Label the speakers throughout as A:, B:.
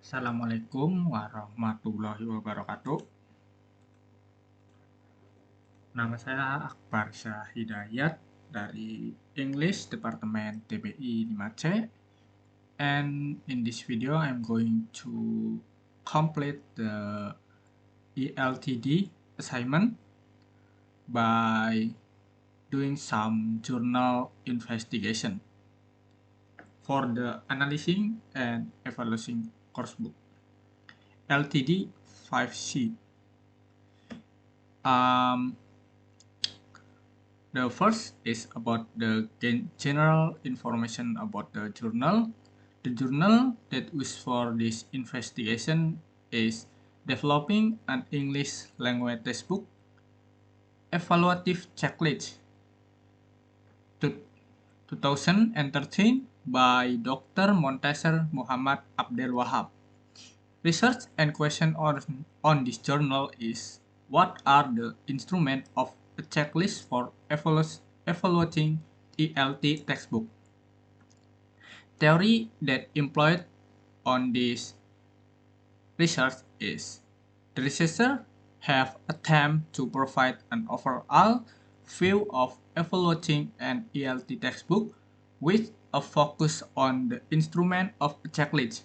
A: Assalamualaikum warahmatullahi wabarakatuh. Nama saya Akbar Hidayat dari English Departemen TBI 5C. And in this video, I'm going to complete the ELTD assignment by doing some journal investigation for the Analysing and Evaluating Coursebook. LTD 5C. The first is about the general information about the journal. The journal that used for this investigation is Developing an English Language Textbook Evaluative Checklist 2013 by Dr. Montasser Muhammad Abdel Wahab. Research and question on this journal is: what are the instruments of a checklist for evaluating ELT textbook? Theory that employed on this research is: the researcher have attempted to provide an overall view of evaluating an ELT textbook with a focus on the instrument of a checklist.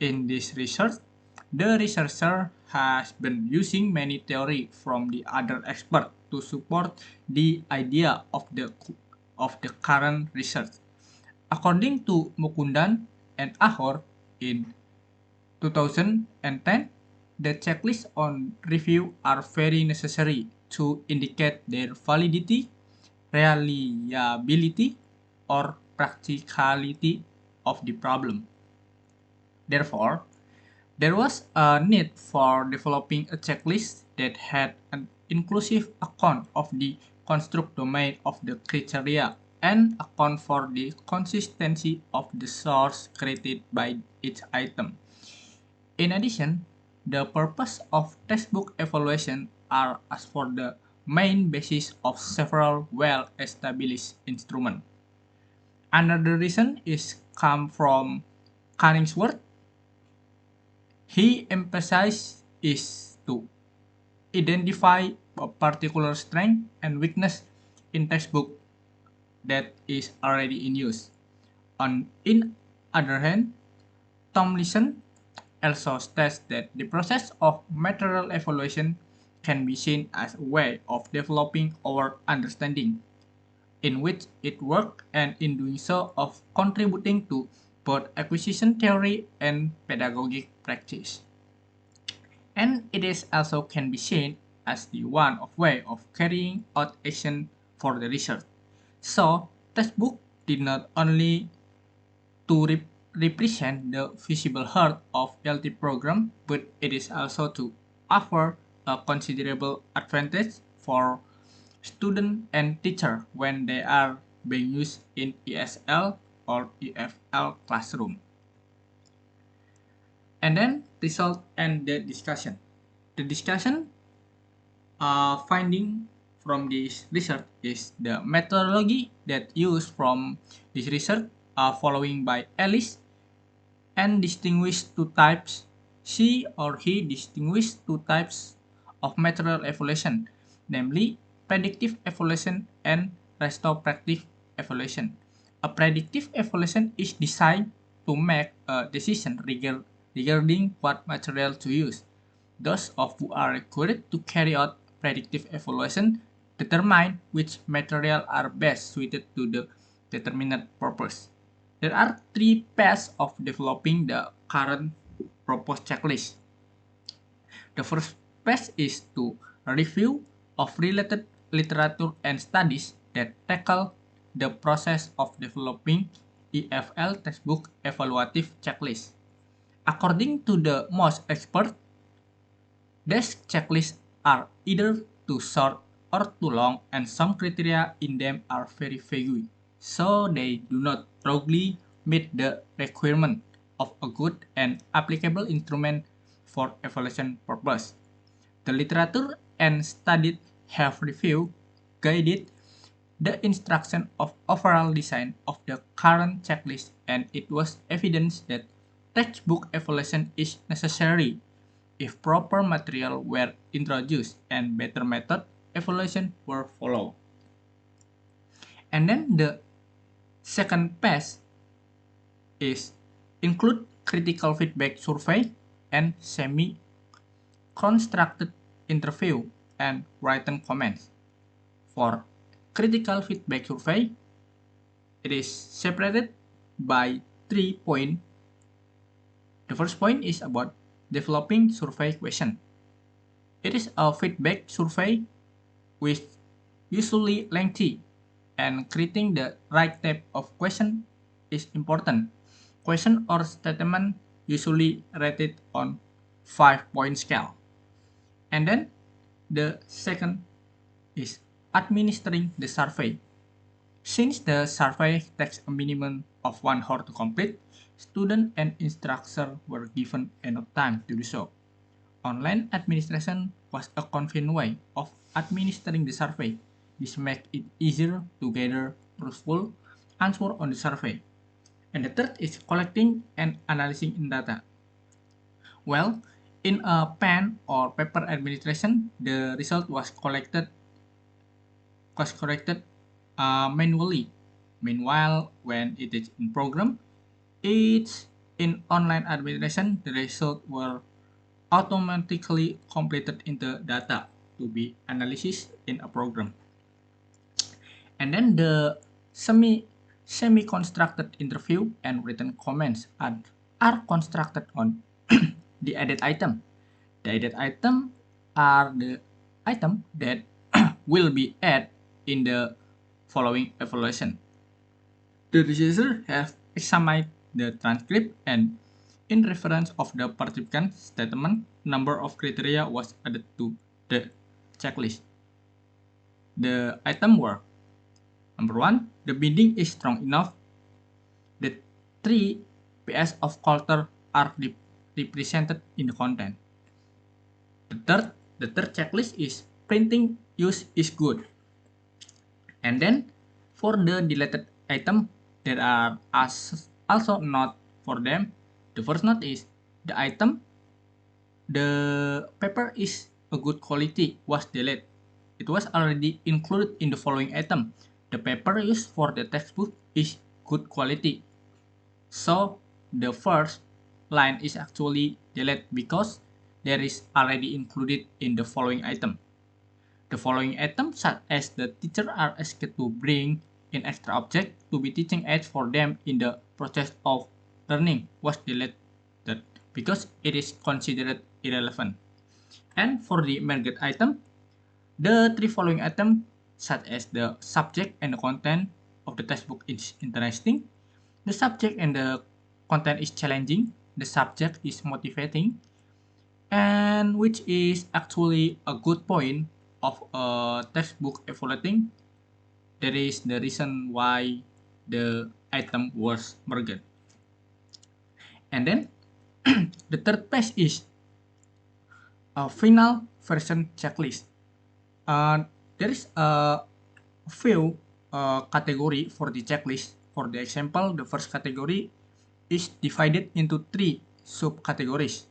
A: In this research, the researcher has been using many theories from the other experts to support the idea of the current research. According to Mukundan and Ahor in 2010, the checklists on review are very necessary to indicate their validity, reliability, or practicality of the problem. Therefore, there was a need for developing a checklist that had an inclusive account of the construct domain of the criteria and account for the consistency of the source created by each item. In addition, the purpose of textbook evaluation are as for the main basis of several well-established instruments. Another reason is come from Canningsworth. He emphasized is to identify a particular strength and weakness in textbook that is already in use. In other hand, Tomlinson also states that the process of material evaluation can be seen as a way of developing our understanding, in which it works, and in doing so of contributing to both acquisition theory and pedagogic practice. And it is also can be seen as the one of way of carrying out action for the research. So, textbook did not only to represent the visible heart of LT program, but it is also to offer a considerable advantage for student and teacher when they are being used in ESL or EFL classroom. And then result and the discussion. The discussion finding from this research is the methodology that used from this research following by Ellis and distinguished two types. She or he distinguished two types of material evaluation, namely predictive evaluation and retrospective evaluation. A predictive evaluation is designed to make a decision regarding what material to use. Those of who are required to carry out predictive evaluation determine which material are best suited to the determined purpose. There are three paths of developing the current proposed checklist. The first path is to review of related literature and studies that tackle the process of developing EFL textbook evaluative checklist. According to the most expert, these checklists are either too short or too long, and some criteria in them are very vague, so they do not broadly meet the requirement of a good and applicable instrument for evaluation purpose. The literature and studies have reviewed, guided the instruction of overall design of the current checklist, and it was evident that textbook evaluation is necessary if proper material were introduced and better method evaluation were followed. And then the second phase is include critical feedback survey and semi-constructed interview and written comments. For critical feedback survey, it is separated by 3 points. The first point is about developing survey question. It is a feedback survey which usually lengthy, and creating the right type of question is important. Question or statement usually rated on 5-point scale. And then the second is administering the survey. Since the survey takes a minimum of 1 hour to complete, students and instructors were given enough time to do so. Online administration was a convenient way of administering the survey. This makes it easier to gather truthful answers on the survey. And the third is collecting and analyzing data. Well, in a pen or paper administration, the result was collected manually. Meanwhile, when it is in program, it's in online administration, the results were automatically completed into data to be analyzed in a program. And then the semi-constructed interview and written comments are constructed on the added item. The added item are the item that will be added in the following evaluation. The researcher have examined the transcript and in reference of the participant statement, number of criteria was added to the checklist. The item were: number 1, the binding is strong enough. The 3 PS of culture are represented in the content. The third checklist is printing use is good. And then for the deleted item, there are also note for them. The first note is the paper is a good quality was deleted. It was already included in the following item. The paper used for the textbook is good quality. So the first line is actually deleted because there is already included in the following item. The following items, such as the teacher are asked to bring in extra object to be teaching aids for them in the process of learning, was deleted because it is considered irrelevant. And for the market item, the 3 following items, such as the subject and the content of the textbook is interesting, the subject and the content is challenging, the subject is motivating, and which is actually a good point of a textbook evaluating. That is the reason why the item was merged. And then the third page is a final version checklist. There is a few category for the checklist. For the example, the first category is divided into 3 subcategories.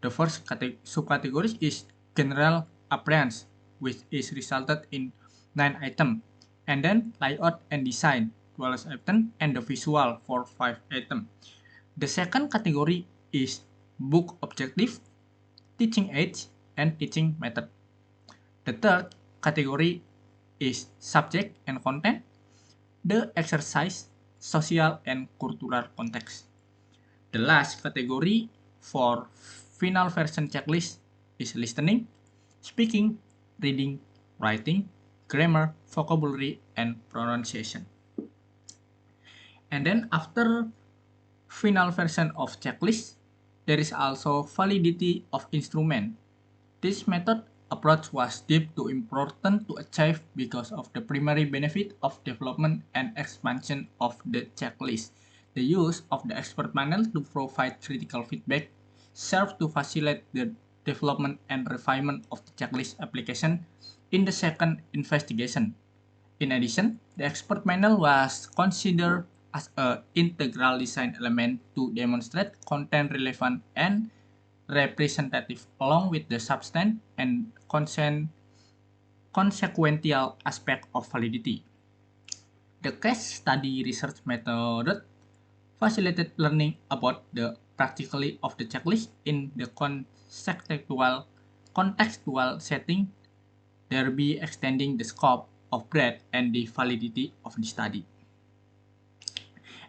A: The first subcategory is general appearance, which is resulted in 9 items, and then layout and design 12 items, and the visual for 5 items. The second category is book objective, teaching aids, and teaching method. The third category is subject and content, the exercise, social and cultural context. The last category for final version checklist is listening, speaking, reading, writing, grammar, vocabulary, and pronunciation. And then after final version of checklist, there is also validity of instrument. This method approach was deemed too important to achieve because of the primary benefit of development and expansion of the checklist. The use of the expert panel to provide critical feedback served to facilitate the development and refinement of the checklist application in the second investigation. In addition, the expert panel was considered as an integral design element to demonstrate content relevant and representative along with the substance and consequential aspect of validity. The case study research method facilitated learning about the practicality of the checklist in the contextual setting, thereby extending the scope of breadth and the validity of the study.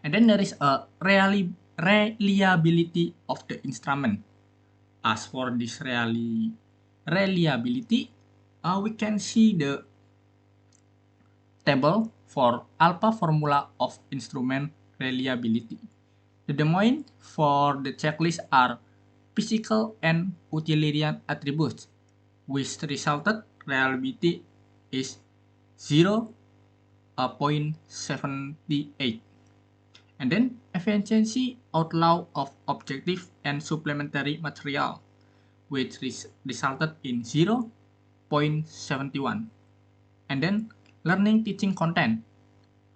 A: And then there is a reliability of the instrument. As for this reliability, we can see the table for alpha formula of instrument reliability. The domain for the checklist are physical and utilitarian attributes, which resulted reliability is 0.78. And then efficiency outlaw of objective and supplementary material, which resulted in 0.71. And then learning teaching content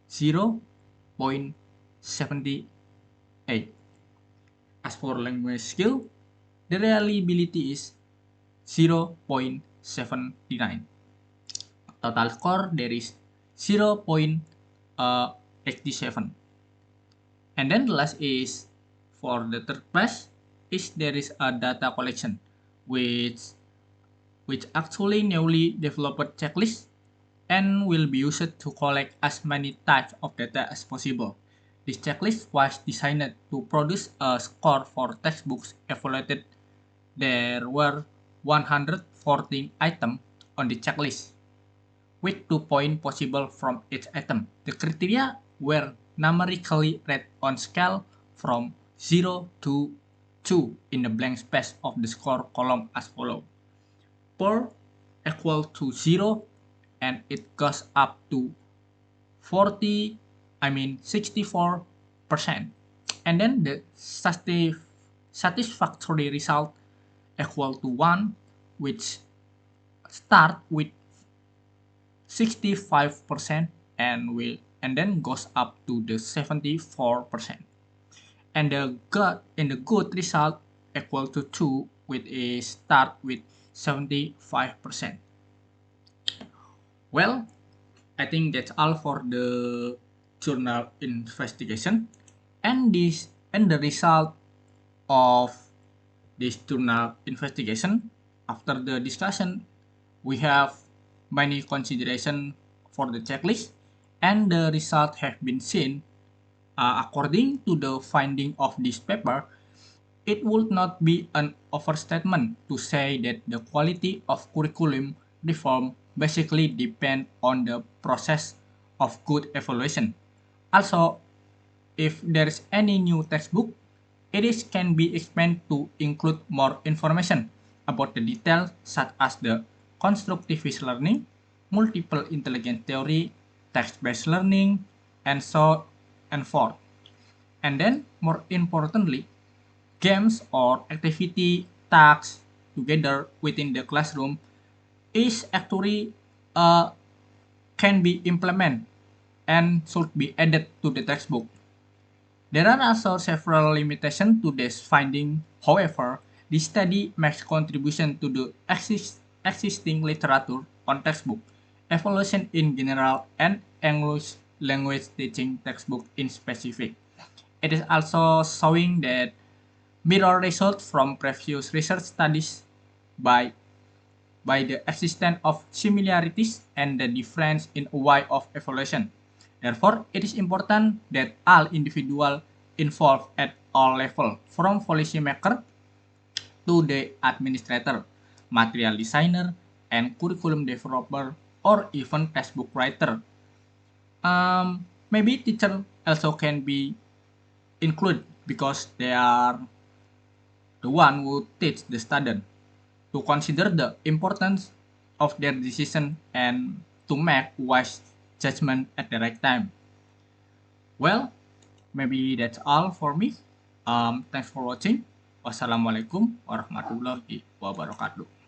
A: 0.78. As for language skill, the reliability is 0.79. Total score there is 0.87. And then the last is for the third class is there is a data collection which actually newly developed checklist and will be used to collect as many types of data as possible. This checklist was designed to produce a score for textbooks evaluated. There were 114 items on the checklist, with 2 points possible from each item. The criteria were numerically rated on scale from 0 to 2 in the blank space of the score column as follows. Poor equal to 0 and it goes up to 64%. And then the satisfactory result equal to 1, which start with 65% and then goes up to the 74%. And the good result equal to 2, with a start with 75%. Well, I think that's all for the journal investigation, and the result of this journal investigation. After the discussion, we have many consideration for the checklist, and the result have been seen. According to the finding of this paper, it would not be an overstatement to say that the quality of curriculum reform basically depend on the process of good evaluation. Also, if there is any new textbook, can be expanded to include more information about the details such as the constructivist learning, multiple intelligence theory, text-based learning, and so and forth. And then, more importantly, games or activity tasks together within the classroom is actually can be implemented and should be added to the textbook. There are also several limitations to this finding. However, this study makes contribution to the existing literature on textbook, evaluation in general, and English language teaching textbook in specific. It is also showing that mirror results from previous research studies by the existence of similarities and the difference in a way of evaluation. Therefore, it is important that all individuals involved at all levels, from policymaker to the administrator, material designer, and curriculum developer, or even textbook writer. Maybe teacher also can be included because they are the one who teach the student to consider the importance of their decision and to make wise judgment at the right time. Well, maybe that's all for me. Thanks for watching. Wassalamualaikum warahmatullahi wabarakatuh.